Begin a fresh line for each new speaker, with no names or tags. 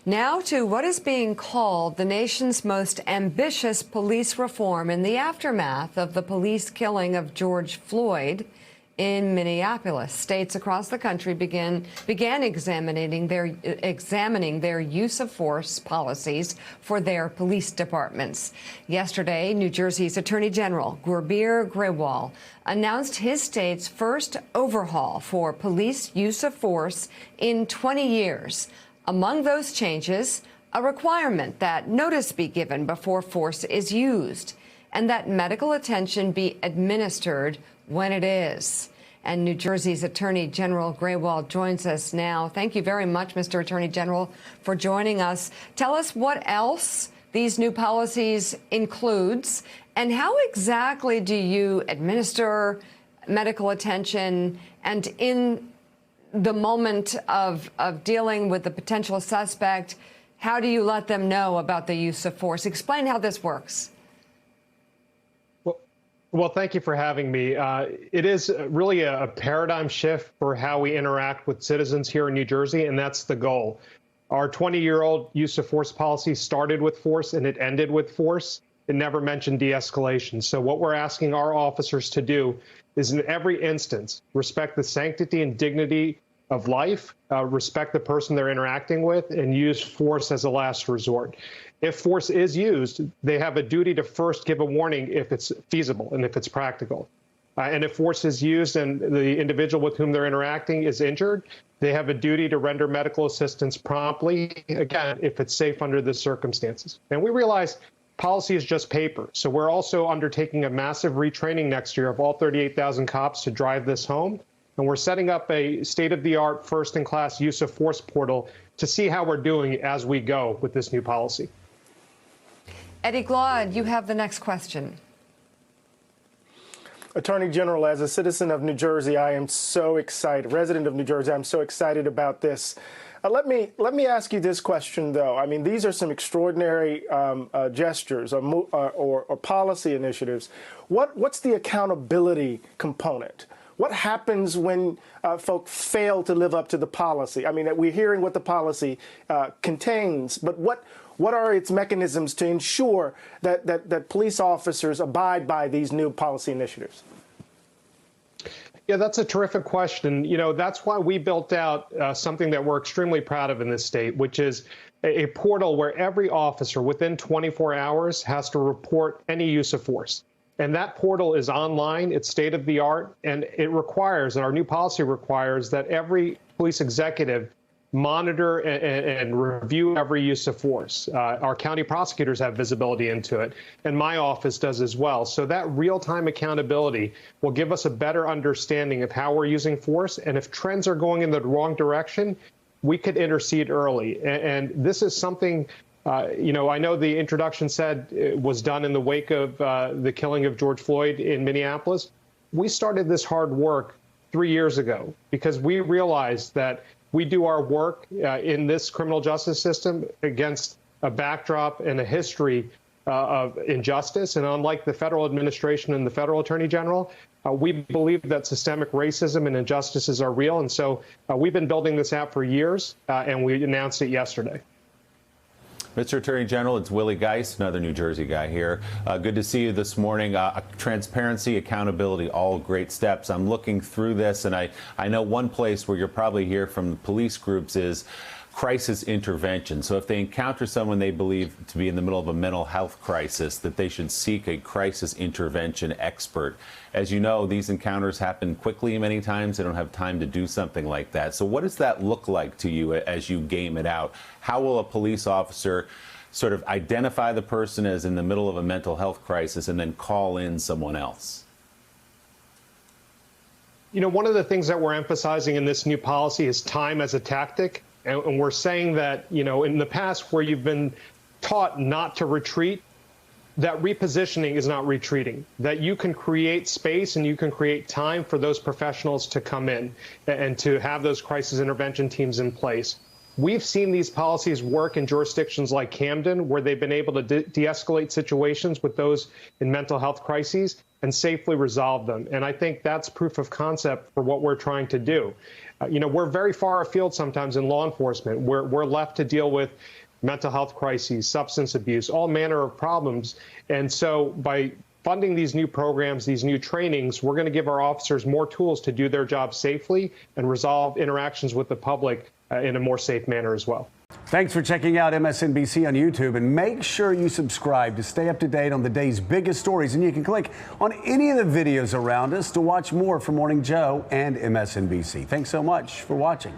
Now to what is being called the nation's most ambitious police reform in the aftermath of the police killing of George Floyd in Minneapolis. States across the country began examining their use of force policies for their police departments. Yesterday, New Jersey's Attorney General Gurbir Grewal announced his state's first overhaul for police use of force in 20 years. Among those changes, a requirement that notice be given before force is used and that medical attention be administered when it is. And New Jersey's Attorney General Grewal joins us now. Thank you very much, Mr. Attorney General, for joining us. Tell us what else these new policies includes and how exactly do you administer medical attention, and in the moment of dealing with the potential suspect, how do you let them know about the use of force? Explain how this works.
Well, thank you for having me. It is really a paradigm shift for how we interact with citizens here in New Jersey, and that's the goal. Our 20-year-old use of force policy started with force and it ended with force. It never mentioned de-escalation. So what we're asking our officers to do is in every instance, respect the sanctity and dignity of life, respect the person they're interacting with, and use force as a last resort. If force is used, they have a duty to first give a warning if it's feasible and if it's practical. And if force is used and the individual with whom they're interacting is injured, they have a duty to render medical assistance promptly, again, if it's safe under the circumstances. And we realize policy is just paper. So we're also undertaking a massive retraining next year of all 38,000 cops to drive this home. And we're setting up a state-of-the-art, first-in-class use of force portal to see how we're doing as we go with this new policy.
Eddie Glaude, you have the next question.
Attorney General, as a citizen of New Jersey, I am so excited. Resident of New Jersey, I'm so excited about this. Let me ask you this question, though. I mean, these are some extraordinary gestures or policy initiatives. What's the accountability component? What happens when folks fail to live up to the policy? I mean, we're hearing what the policy contains, but what are its mechanisms to ensure that police officers abide by these new policy initiatives?
Yeah, that's a terrific question. You know, that's why we built out something that we're extremely proud of in this state, which is a portal where every officer within 24 hours has to report any use of force. And that portal is online, it's state of the art, and it requires, and our new policy requires, that every police executive monitor and review every use of force. Our county prosecutors have visibility into it, and my office does as well. So that real-time accountability will give us a better understanding of how we're using force, and if trends are going in the wrong direction, we could intercede early. And this is something, you know, I know the introduction said it was done in the wake of the killing of George Floyd in Minneapolis. We started this hard work 3 years ago because we realized that we do our work in this criminal justice system against a backdrop and a history of injustice. And unlike the federal administration and the federal attorney general, we believe that systemic racism and injustices are real. And so we've been building this out for years, and we announced it yesterday.
Mr. Attorney General, it's Willie Geist, another New Jersey guy here. Good to see you this morning. Transparency, accountability, all great steps. I'm looking through this, and I know one place where you'll probably hear from the police groups is crisis intervention. So if they encounter someone they believe to be in the middle of a mental health crisis, that they should seek a crisis intervention expert. As you know, these encounters happen quickly many times. They don't have time to do something like that. So what does that look like to you as you game it out? How will a police officer sort of identify the person as in the middle of a mental health crisis and then call in someone else?
You know, one of the things that we're emphasizing in this new policy is time as a tactic. And we're saying that, you know, in the past where you've been taught not to retreat, that repositioning is not retreating, that you can create space and you can create time for those professionals to come in and to have those crisis intervention teams in place. We've seen these policies work in jurisdictions like Camden, where they've been able to de-escalate situations with those in mental health crises. and safely resolve them. And I think that's proof of concept for what we're trying to do. We're very far afield sometimes in law enforcement. We're left to deal with mental health crises, substance abuse, all manner of problems. And so by funding these new programs, these new trainings, we're going to give our officers more tools to do their job safely and resolve interactions with the public in a more safe manner as well.
Thanks for checking out MSNBC on YouTube, and make sure you subscribe to stay up to date on the day's biggest stories. And you can click on any of the videos around us to watch more from Morning Joe and MSNBC. Thanks so much for watching.